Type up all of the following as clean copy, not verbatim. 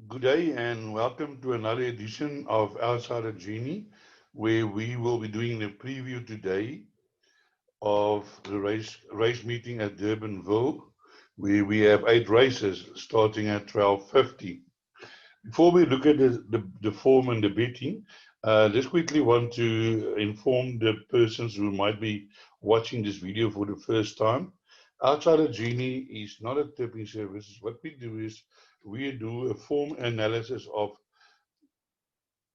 Good day and welcome to another edition of Outside of Genie, where we will be doing a preview today of the race meeting at Durbanville, where we have 8 races starting at 12:50. Before we look at the form and the betting, just quickly want to inform the persons who might be watching this video for the first time. Outside of Genie is not a tipping service. What we do is we do a form analysis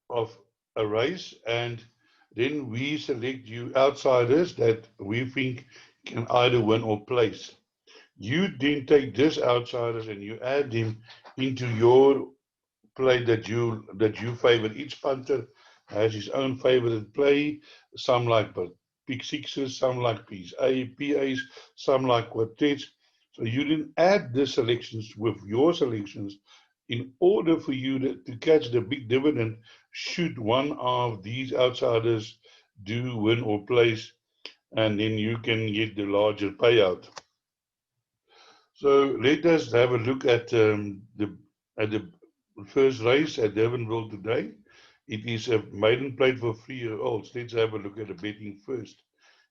of a race, and then we select you outsiders that we think can either win or place. You then take these outsiders and you add them into your play that you favor. Each punter has his own favorite play. Some like pick sixes, some like PAs, some like quartets. So you then add the selections with your selections in order for you to catch the big dividend should one of these outsiders do win or place, and then you can get the larger payout. So let us have a look at the first race at Durbanville today. It is a maiden plate for 3-year-olds. Let's have a look at the betting first.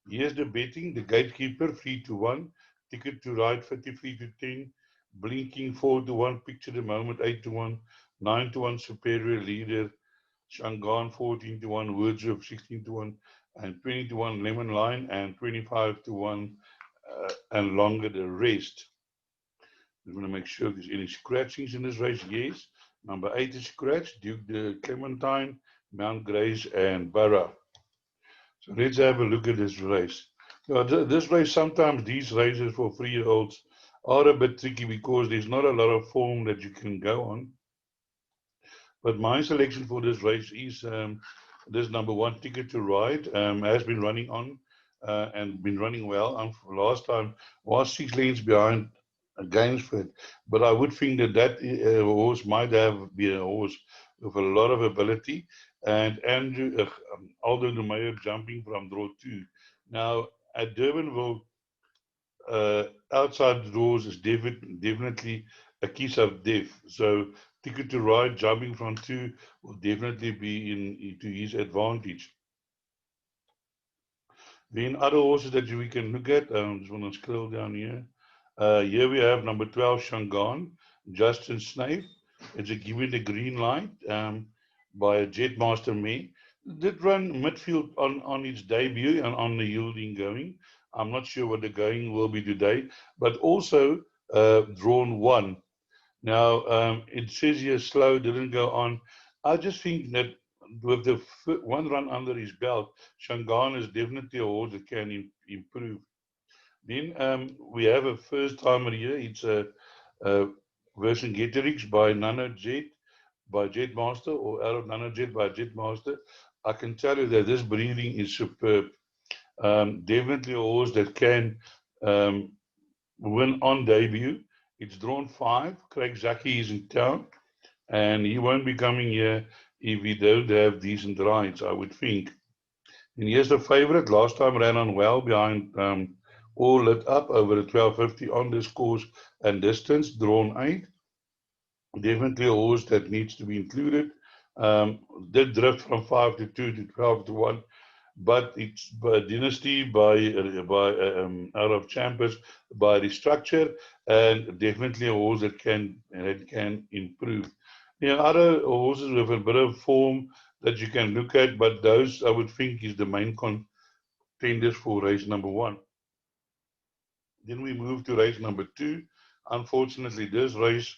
Here's the betting. The gatekeeper 3-1, ticket to ride 53-10, blinking 4-1, picture the moment 8-1, 9-1 superior leader, Shangan 14-1, Wordsworth 16-1, and 20-1 Lemon Line, and 25-1 and longer the rest. We want to make sure there's any scratchings in this race. Yes. Number 8 is scratched, Duke de Clementine, Mount Grace, and Barra. So let's have a look at this race. Now, this race, sometimes these races for 3-year-olds are a bit tricky because there's not a lot of form that you can go on. But my selection for this race is this number 1, Ticket to Ride, has been running on and been running well. Last time was 6 lengths behind Gainsford, but I would think that horse might have been a horse with a lot of ability. And Aldo de Meyer jumping from draw 2. Now at Durbanville, outside draws is definitely a kiss of death. So Ticket to Ride jumping from 2 will definitely be to his advantage. Then other horses that we can look at, I just want to scroll down here. Here we have number 12, Shangan, Justin Snape. It's a given the green light by a Jetmaster mare. Did run midfield on its debut and on the yielding going. I'm not sure what the going will be today, but also drawn 1. Now, it says here slow, didn't go on. I just think that with the 1 run under his belt, Shangan is definitely a horse that can improve. Then we have a first timer here. It's a version Geterix by Nano Jet by Jetmaster, or out of Nano Jet by Jetmaster. I can tell you that this breeding is superb. Definitely a horse that can win on debut. It's drawn 5. Craig Zaki is in town, and he won't be coming here if we don't have decent rides, I would think. And here's the favorite. Last time ran on well behind all lit up over the 1250 on this course and distance, drawn 8. Definitely a horse that needs to be included. Did drift from 5-2 to 12-1, but it's by Dynasty, by out of Champions, by restructure, and definitely a horse that can improve. There are other horses with a bit of form that you can look at, but those I would think is the main contenders for race number 1. Then we move to race number 2. Unfortunately, this race,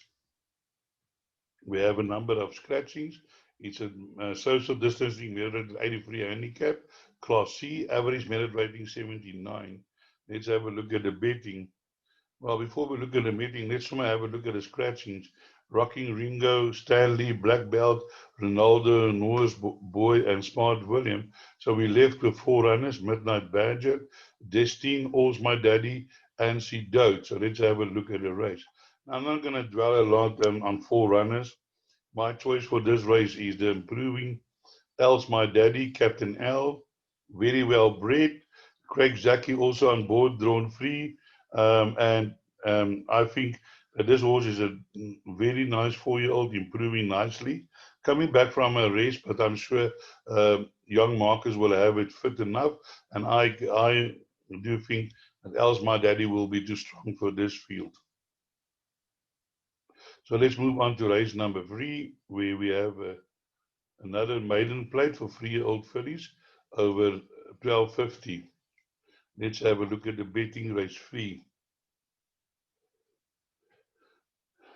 we have a number of scratchings. It's a social distancing merit 83 handicap, Class C, average merit rating 79. Let's have a look at the betting. Well, before we look at the betting, let's have a look at the scratchings. Rocking Ringo, Stanley, Black Belt, Ronaldo, Noah's Boy, and Smart William. So we left with 4 runners, Midnight Badger, Destine, All's My Daddy, and See Dote. So let's have a look at the race. Now, I'm not going to dwell a lot on 4 runners. My choice for this race is the improving L's My Daddy, Captain L, very well bred. Craig Zaki also on board, drawn 3. And I think This horse is a very nice 4-year-old, improving nicely, coming back from a race, but I'm sure young markers will have it fit enough, and I do think that else my daddy will be too strong for this field. So let's move on to race number 3, where we have another maiden plate for 3-year-old fillies over 1250. Let's have a look at the betting race 3.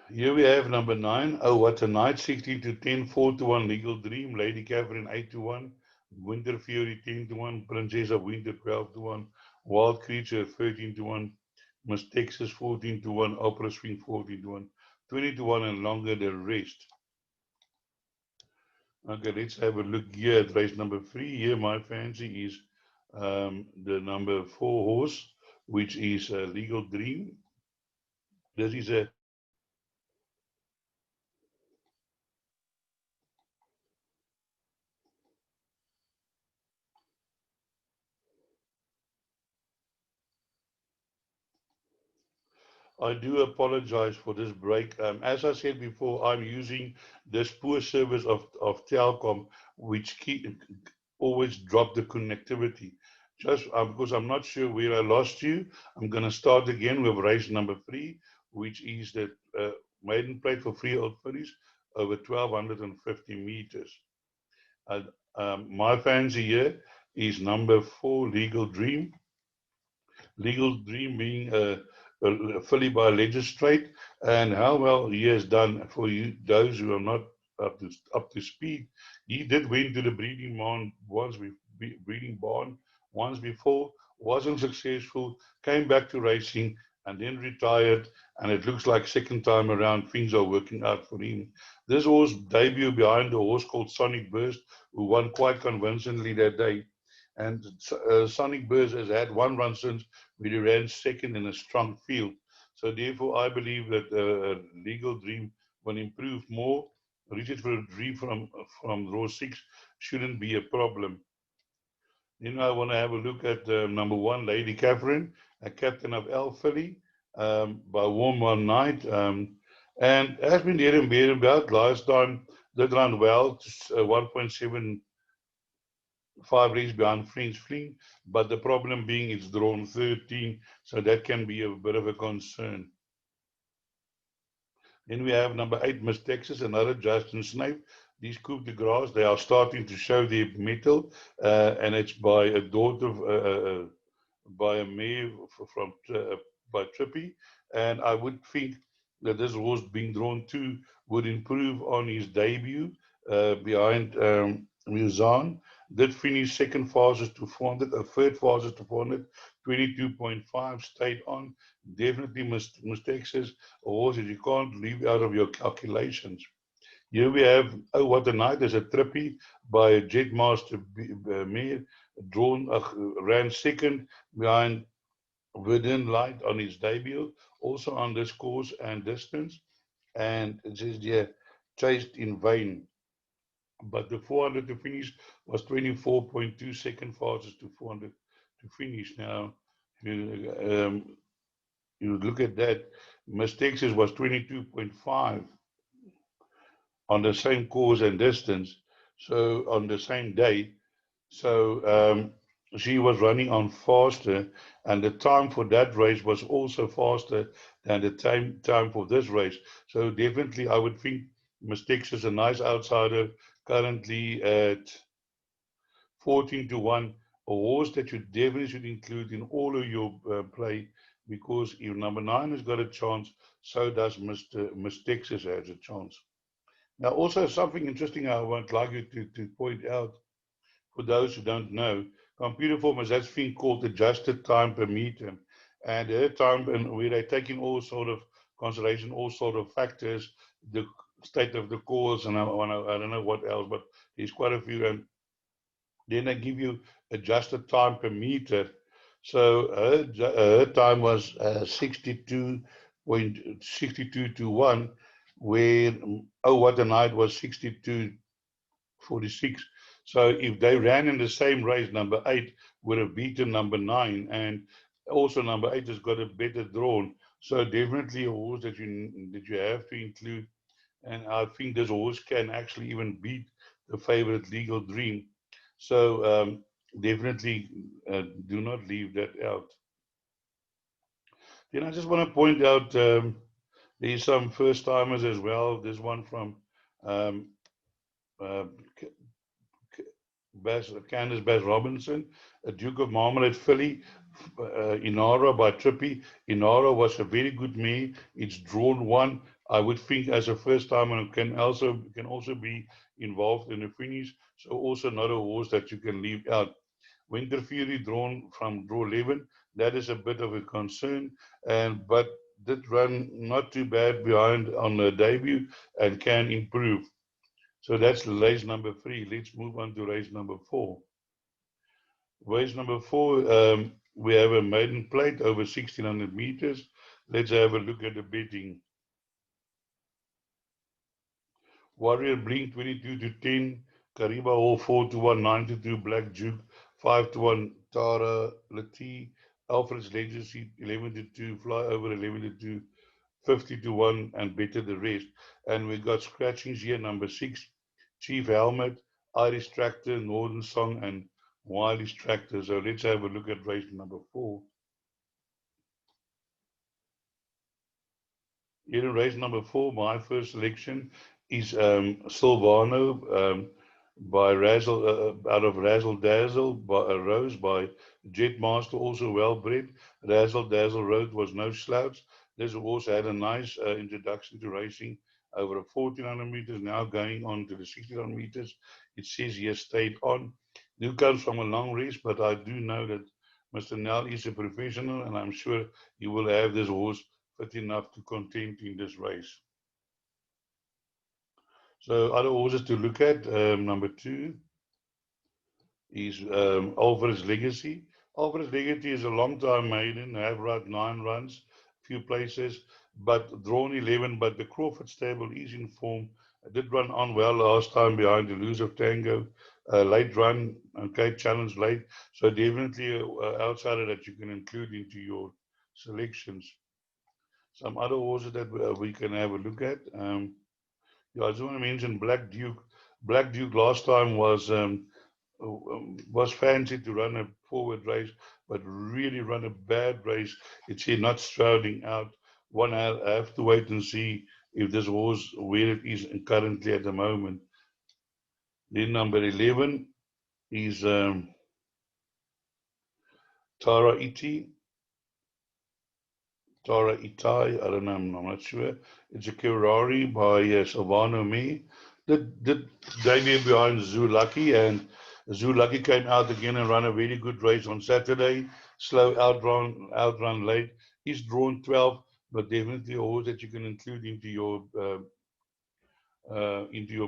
Here we have number 9. Oh, what a night! 16 to 10, 4 to 1. Legal Dream, Lady Catherine 8 to 1, Winter Fury 10 to 1, Princess of Winter 12 to 1, Wild Creature 13 to 1, Miss Texas 14 to 1, Opera Swing 14 to 1, 20 to 1, and longer the rest. Okay, let's have a look here at race number 3. Here, my fancy is the number 4 horse, which is Legal Dream. This is a I do apologize for this break. As I said before, I'm using this poor service of Telkom, which always drop the connectivity. Just because I'm not sure where I lost you, I'm going to start again with race number 3, which is the maiden plate for 3-year-old fillies over 1250 meters. My fancy here is number 4, Legal Dream. Legal Dream being a filly by Legislate, and how well he has done for you, those who are not up to speed. He did win to the breeding barn once before, wasn't successful, came back to racing, and then retired. And it looks like second time around things are working out for him. This horse debut behind a horse called Sonic Burst, who won quite convincingly that day. And Sonic Burst has had one run since, where he ran second in a strong field. So therefore, I believe that Legal Dream will improve more. Richard for a dream from row 6 shouldn't be a problem. Then I want to have a look at number 1, Lady Catherine, a captain of El Filly, by Warm One Night. And has been there and thereabout. Last time did run well, 1.75 race behind French Fling, but the problem being it's drawn 13, so that can be a bit of a concern. Then we have number 8, Miss Texas, another Justin Snape. These Coupe de Grace, they are starting to show their mettle, and it's by a daughter, by a mare from by Trippy, and I would think that this horse being drawn 2 would improve on his debut behind Muzan. Did finish second fastest to 400, third fastest to 400, 22.5, stayed on. Definitely Miss Texas, a horse that you can't leave out of your calculations. Here we have, oh, what a night. There's a Trippy by a Jetmaster mare, drawn, ran second behind Verdun Light on his debut, also on this course and distance. And it says, yeah, chased in vain. But the 400 to finish was 24.2 second fastest to 400 to finish. Now, you look at that, Miss Texas was 22.5 on the same course and distance, so on the same day. So she was running on faster, and the time for that race was also faster than the time for this race. So definitely, I would think Miss Texas, a nice outsider, currently at 14 to 1, a horse that you definitely should include in all of your play, because if number 9 has got a chance, so does Miss Texas has a chance. Now, also something interesting I would like you to point out for those who don't know, computer form is that thing called adjusted time per meter. And her time, and where they take in all sort of consideration, all sort of factors, the state of the course, and I don't know what else, but there's quite a few. And then they give you adjusted time per meter. So her time was 62.62 to 1, where Oh What a Night was 62.46. So if they ran in the same race, number 8 would have beaten number 9. And Also, number 8 has got a better drawn. So definitely a horse that you have to include. And I think this horse can actually even beat the favorite Legal Dream. So definitely do not leave that out. Then I just want to point out there's some first timers as well. There's one from um, uh, Candace Bass Robinson, a Duke of Marmalade filly, Inara by Trippy. Inara was a very good mare. It's drawn one. I would think as a first timer can also be involved in the finish. So also not a horse that you can leave out. Winter Fury drawn from draw 11. That is a bit of a concern, but did run not too bad behind on the debut and can improve. So that's race number 3. Let's move on to race number 4. Race number 4, we have a maiden plate over 1600 meters. Let's have a look at the betting. Warrior Blink 22 to 10, Kariba Hall 4 to 1, 9 to 2, Black Duke 5 to 1, Tara Lati, Alfred's Legacy 11 to 2, Fly Over 11 to 2, 50 to 1, and better the rest. And we got scratchings here, number 6, Chief Helmet, Irish Tractor, Northern Song, and Wiley's Tractor. So let's have a look at race number 4. Here in race number 4, my first selection is Silvano by Razzle, out of Razzle Dazzle by Rose by Jetmaster, also well bred. Razzle Dazzle Road was no slouch. This horse had a nice introduction to racing over 1400 meters, now going on to the 1600 meters. It says he has stayed on. New comes from a long race, but I do know that Mr. Nell is a professional, and I'm sure he will have this horse fit enough to contend in this race. So other horses to look at, number 2 is Alvarez Legacy. Alvarez Legacy is a long time maiden, have run 9 runs, few places, but drawn 11, but the Crawford stable is in form. I did run on well last time behind the Lose of Tango. Late run, okay, challenge late. So definitely outsider that you can include into your selections. Some other horses that we can have a look at. Yeah, I just want to mention Black Duke. Black Duke last time was fancy to run a forward race, but really run a bad race. It's here not striding out. One have to wait and see if this horse where it is currently at the moment. Then number 11 is Tara Iti. Tara Itai, I don't know, I'm not sure. It's a Kirari by Silvano Me. The debut behind Zulaki, and Zulaki came out again and ran a very good race on Saturday. Slow outrun late. He's drawn 12, but definitely a horse that you can include into your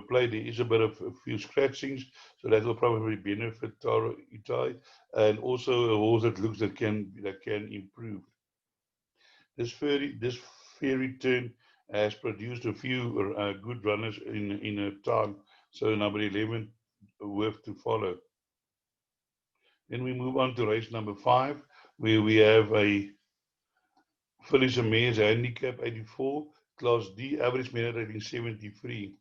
play. There is a bit of a few scratchings, so that will probably benefit Tara Itai, and also a horse that looks that can improve. This fairy turn has produced a few good runners in a time. So number 11 worth to follow. Then we move on to race number 5, where we have a Felicia Mays handicap 84, class D, average merit rating 73.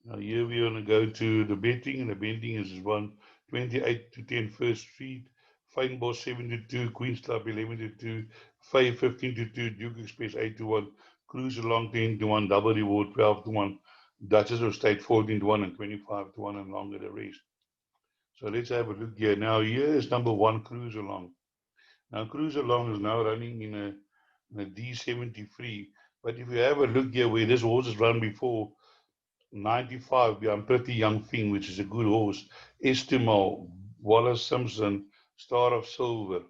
Now here we want to go to the betting, and the betting is 128 to 10 First Street, Fine Boss 7 to 2, Queen's Club 11 to 2, Fay 15 to 2, Duke Express 8 to 1, Cruise Along 10 to 1, Double Reward 12 to 1, Duchess of State 14 to 1, and 25 to 1, and longer the rest. So let's have a look here. Now here is number 1, Cruise Along. Now Cruise Along is now running in a D73, but if you have a look here where this horse has run before, 95 behind Pretty Young Thing, which is a good horse. Estimal, Wallace Simpson, Star of Silver.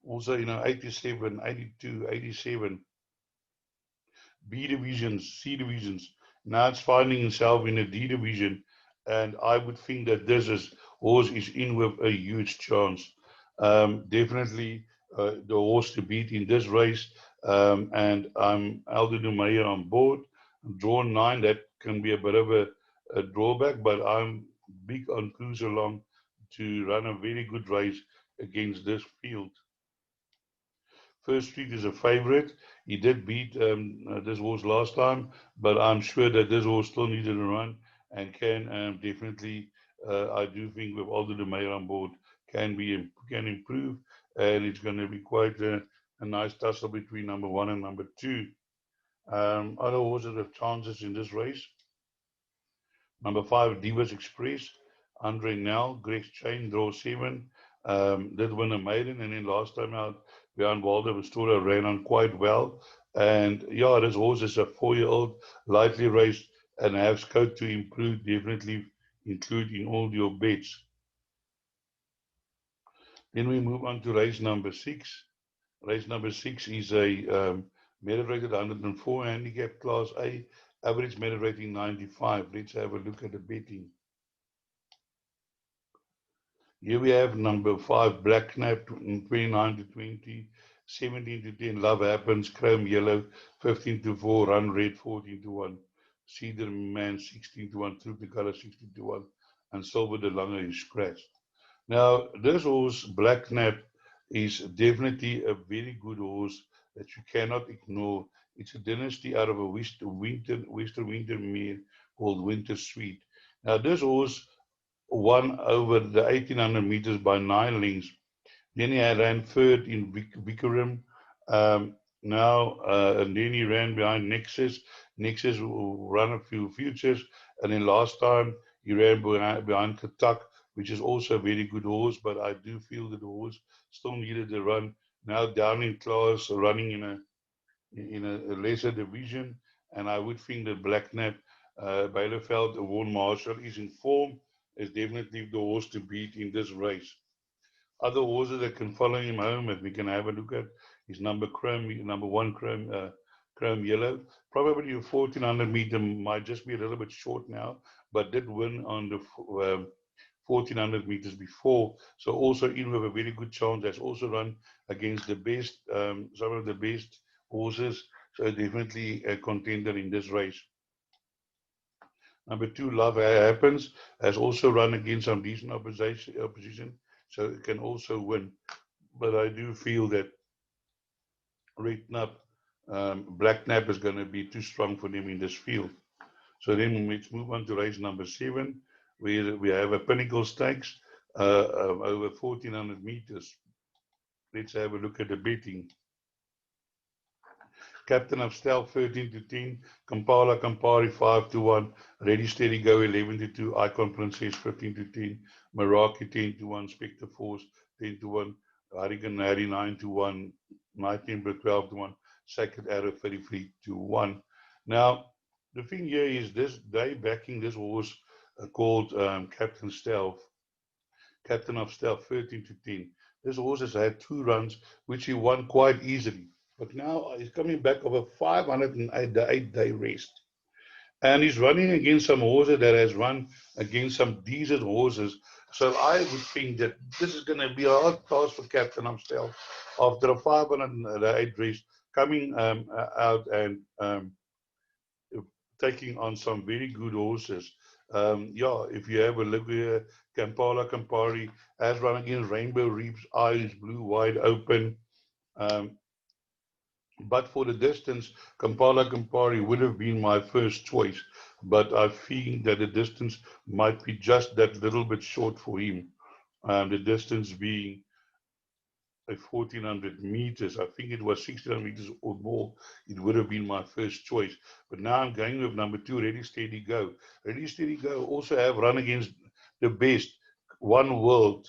Also, 87, 82, 87. B divisions, C divisions. Now it's finding itself in a D division, and I would think that this horse is in with a huge chance. Definitely the horse to beat in this race, and I'm Aldo Meyer on board. Drawn 9, that can be a bit of a drawback, but I'm big on Cruise Along to run a very good race against this field. First Street is a favorite. He did beat this horse last time, but I'm sure that this horse still needed a run and can definitely, I do think with Aldo de Meyer on board, can improve, and it's going to be quite a nice tussle between number 1 and number 2. Other horses have chances in this race. Number 5, Divas Express, Andre Nel, Greg's Chain, draw 7. Did win a maiden, and then last time out, behind Walter Vestura ran on quite well. And yeah, this horse is a 4-year-old, lightly raced, and has scope to improve. Definitely include in all your bets. Then we move on to race number 6. Race number 6 is a merit rated 104 handicap class A, average merit rating 95. Let's have a look at the betting. Here we have number 5, Black Knapp, 29 to 20, 17 to 10, Love Happens, Chrome Yellow, 15 to 4, Run Red, 14 to 1, Cedar Man, 16 to 1, Troop the Color, 16 to 1, and Silver de Lange is scratched. Now, this horse, Black Knapp, is definitely a very good horse that you cannot ignore. It's a dynasty out of a Western Winter mare called Winter Sweet. Now, this horse won over the 1800 meters by 9 lengths. Then he ran third in Bikurim. And then he ran behind Nexus. Nexus ran a few futures. And then last time he ran behind Katak, which is also a very good horse. But I do feel that the horse still needed the run. Now down in class, running in a lesser division. And I would think that Black Knapp, Bielefeld, Warren Marshall is in form. Is definitely the horse to beat in this race. Other horses that can follow him home that we can have a look at is number 1 Chrome Yellow. Probably a 1400 meter might just be a little bit short now, but did win on the 1400 meters before. So also in with a very good chance. That's also run against the best, some of the best horses. So definitely a contender in this race. Number 2, Love Happens, has also run against some decent opposition, so it can also win. But I do feel that Black Knapp is going to be too strong for them in this field. So then let's move on to race number 7, where we have a Pinnacle Stakes over 1400 meters. Let's have a look at the betting. Captain of Stealth 13 to 10, Kampala Campari 5 to 1, Ready Steady Go 11 to 2, Icon Princess 15 to 10, Meraki 10 to 1, Spectre Force 10 to 1, Hurricane Harry 9 to 1, Night Temper 12 to 1, Sacred Arrow 33 to 1. Now, the thing here is this, they backing this horse called Captain of Stealth 13 to 10. This horse has had 2 runs, which he won quite easily. But now he's coming back over 508-day rest. And he's running against some horses that has run against some decent horses. So I would think that this is going to be a hard task for Captain of Stealth after a 508 race, coming out and taking on some very good horses. If you have a look here, Kampala Campari has run against Rainbow Reef's Eyes Blue Wide Open. But for the distance, Kampala Campari would have been my first choice. But I think that the distance might be just that little bit short for him. The distance being 1400 meters. I think it was 1600 meters or more. It would have been my first choice. But now I'm going with number 2, Ready Steady Go. Ready Steady Go also have run against the best, One World,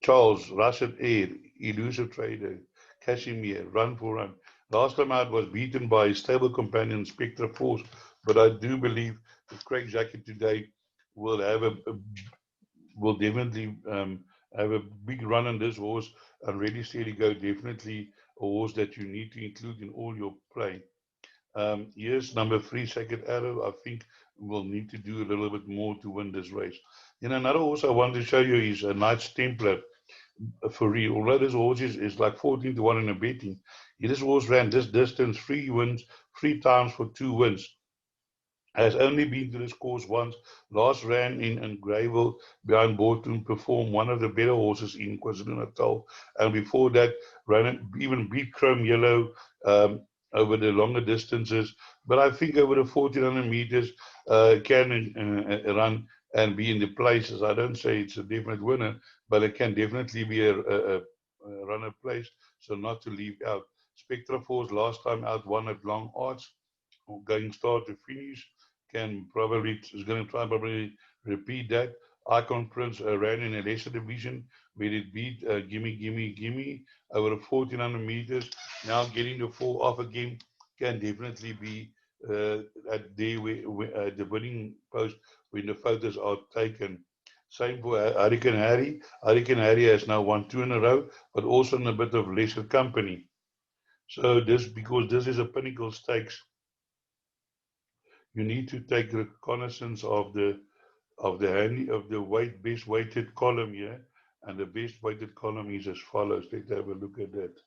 Charles, Russell Air, Elusive Trader, Casimir, Run for Run. Last time out was beaten by his stable companion Spectre Force, but I do believe that Craig Jackie today will definitely have a big run on this horse, and Ready Steady Go, definitely a horse that you need to include in all your play. Yes, number 3, Sacred Arrow, I think will need to do a little bit more to win this race. Then another horse I want to show you is a Knights Templar for real. Although this horse is like 14 to 1 in a betting, this horse ran this distance 3 times for 2 wins. Has only been to this course once. Last ran in Greyville behind Bolton, performed one of the better horses in KwaZulu-Natal, and before that ran even beat Chrome Yellow over the longer distances. But I think over the 1400 meters can run and be in the places. I don't say it's a definite winner, but it can definitely be a runner place, so not to leave out. Spectra Force last time out won at Long Arts, going start to finish, can probably is going to try and probably repeat that. Icon Prince ran in a lesser division where it beat Gimme Gimme Gimme over 1400 meters. Now getting the fall off again can definitely be at the winning post when the photos are taken. Same for Hurricane Harry. Hurricane Harry has now won 2 in a row, but also in a bit of lesser company. So this, because this is a pinnacle stakes, you need to take reconnaissance of the best weighted column here, and the best weighted column is as follows. Let's have a look at that.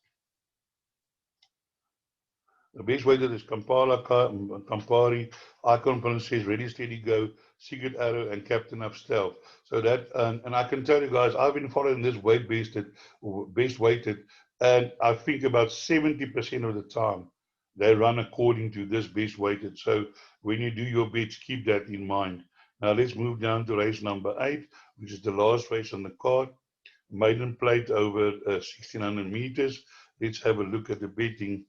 The base weighted is Kampala, Campari, Icon Princess, Ready Steady Go, Secret Arrow, and Captain of Stealth. So that, and I can tell you guys, I've been following this base weighted, and I think about 70% of the time they run according to this base weighted. So when you do your bets, keep that in mind. Now let's move down to race number 8, which is the last race on the card. Maiden plate over 1600 meters. Let's have a look at the betting.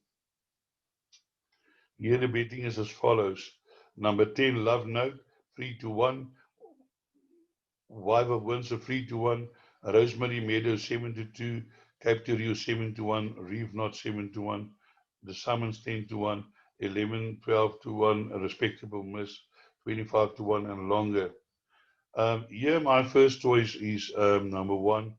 Here the betting is as follows. Number 10, Love Note, 3-1. Wife of Windsor, 3-1. Rosemary Meadows, 7-2. Cape Rio, 7-1. Reef Knot, 7-1. The Summons, 10-1. 11, 12-1. A Respectable Miss, 25-1 and longer. Here my first choice is number 1,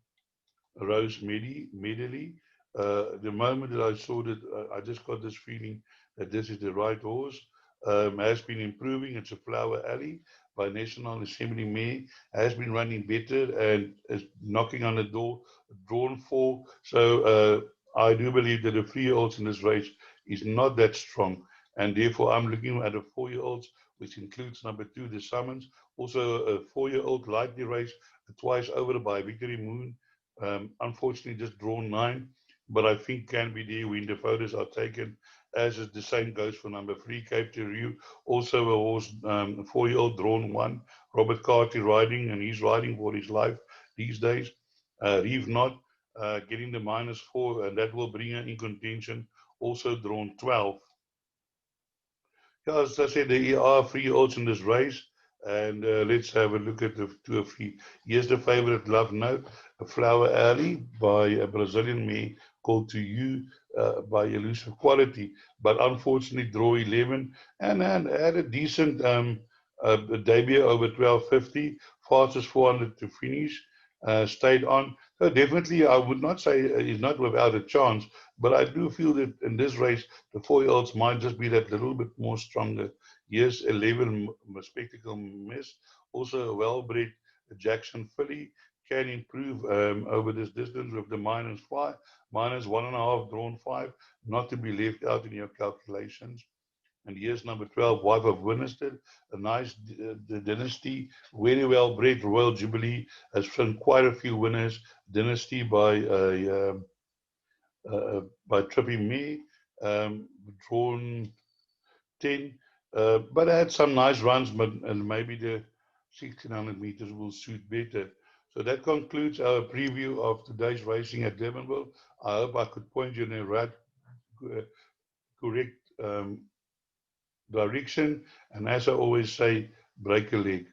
Rose Medley. The moment that I saw that, I just got this feeling that this is the right horse. Has been improving. It's a Flower Alley by National Assembly Mare. Has been running better and is knocking on the door, drawn 4. So I do believe that the 3-year-olds in this race is not that strong. And therefore, I'm looking at the 4-year-olds, which includes number 2, the Summons. Also, a 4-year-old lightly race, twice over by Victory Moon. Unfortunately, just drawn 9, but I think can be there when the photos are taken. As is the same goes for number 3, Cape Rio. Also a horse, 4-year-old drawn 1. Robert Carty riding, and he's riding for his life these days. Reeve Knot getting the -4, and that will bring her in contention. Also drawn 12. Yeah, as I said, there are 3-year-olds in this race. And let's have a look at the 2 or 3. Here's the favorite, Love Note, a Flower Alley by a Brazilian mare called To You by Elusive Quality. But unfortunately, draw 11 and had a decent debut over 1250, fastest 400 to finish, stayed on. So definitely, I would not say he's not without a chance, but I do feel that in this race, the 4-year-olds might just be that little bit more stronger. Yes, 11, Spectacle Miss, also a well-bred Jackson filly, can improve over this distance with the -5, -1.5, drawn 5, not to be left out in your calculations. And here's number 12, Wife of Winstead, a nice dynasty, very well bred. Royal Jubilee has shown quite a few winners. Dynasty by Trippy Me, drawn 10, but I had some nice runs, but and maybe the 1600 meters will suit better. So that concludes our preview of today's racing at Durbanville. I hope I could point you in the right, correct direction. And as I always say, break a leg.